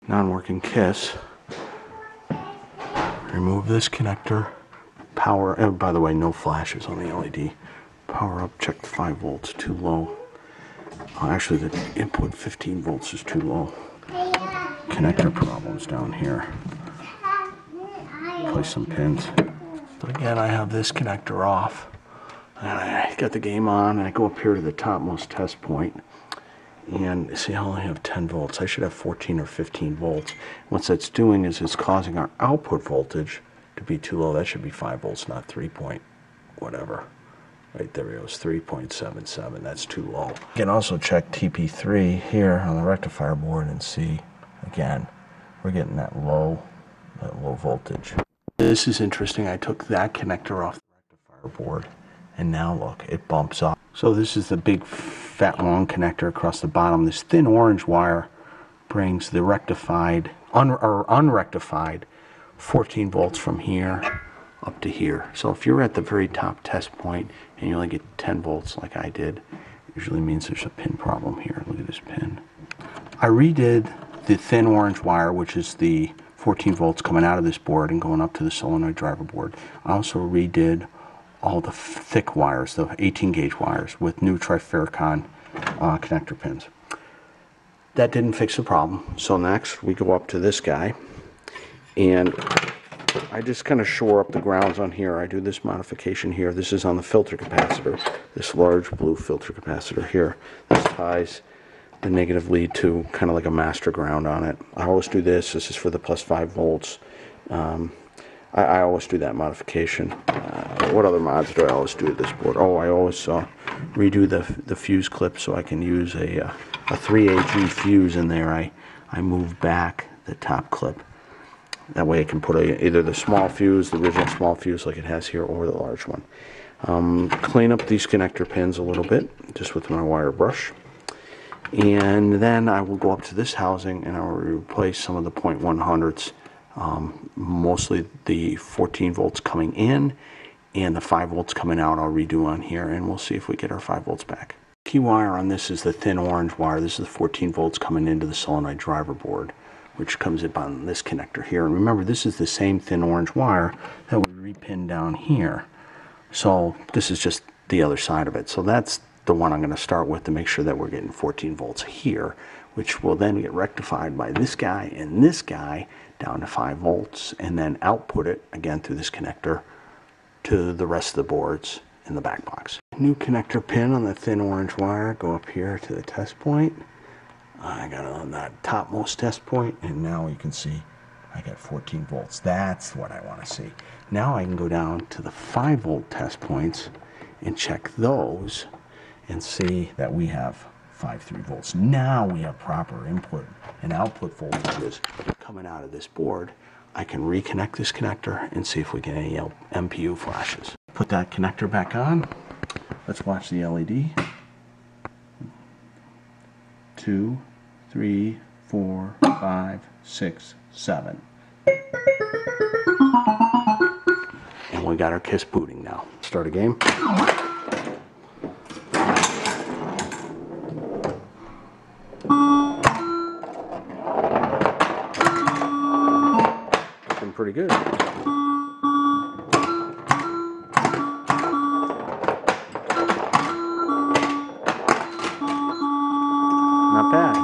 non-working Kiss. Remove this connector. Power, oh, by the way, no flashes on the LED. Power up, check the 5 volts, too low. Actually, the input 15 volts is too low. Connector problems down here. Place some pins. But again, I have this connector off. And I got the game on, and I go up here to the topmost test point. And see, I only have 10 volts. I should have 14 or 15 volts. What that's doing is it's causing our output voltage to be too low. That should be 5 volts, not 3 point whatever. Right there it goes, 3.77. That's too low. You can also check TP3 here on the rectifier board and see, again, we're getting that low voltage. This is interesting. I took that connector off the rectifier board, and now look, it bumps up. So this is the big, fat, long connector across the bottom. This thin orange wire brings the rectified, unrectified 14 volts from here up to here. So if you're at the very top test point and you only get 10 volts like I did, it usually means there's a pin problem here. Look at this pin. I redid the thin orange wire, which is the 14 volts coming out of this board and going up to the solenoid driver board. I also redid all the thick wires, the 18 gauge wires with new triferricon connector pins. That didn't fix the problem. So next we go up to this guy, and I just kind of shore up the grounds on here. I do this modification here. This is on the filter capacitor, this large blue filter capacitor here. This ties the negative lead to kind of like a master ground on it. I always do this. This is for the plus 5 volts. I always do that modification. What other mods do I always do with this board? Oh, I always redo the fuse clip so I can use a 3AG fuse in there. I move back the top clip. That way I can put either the small fuse, the original small fuse like it has here, or the large one. Clean up these connector pins a little bit, just with my wire brush. And then I will go up to this housing and I will replace some of the 0.100s. Mostly the 14 volts coming in and the 5 volts coming out I'll redo on here, and we'll see if we get our 5 volts back. Key wire on this is the thin orange wire. This is the 14 volts coming into the solenoid driver board, which comes up on this connector here. And remember, this is the same thin orange wire that we repin down here. So this is just the other side of it. So that's the one I'm going to start with to make sure that we're getting 14 volts here, which will then get rectified by this guy and this guy down to 5 volts, and then output it again through this connector to the rest of the boards in the back box. New connector pin on the thin orange wire. Go up here to the test point. I got it on that topmost test point, and now you can see I got 14 volts. That's what I want to see. Now I can go down to the 5 volt test points and check those and see that we have 5.3 volts. Now we have proper input and output voltages coming out of this board. I can reconnect this connector and see if we get any MPU flashes. Put that connector back on. Let's watch the LED. 2, 3, 4, 5, 6, 7. And we got our Kiss booting now. Start a game. Looking pretty good. Not bad.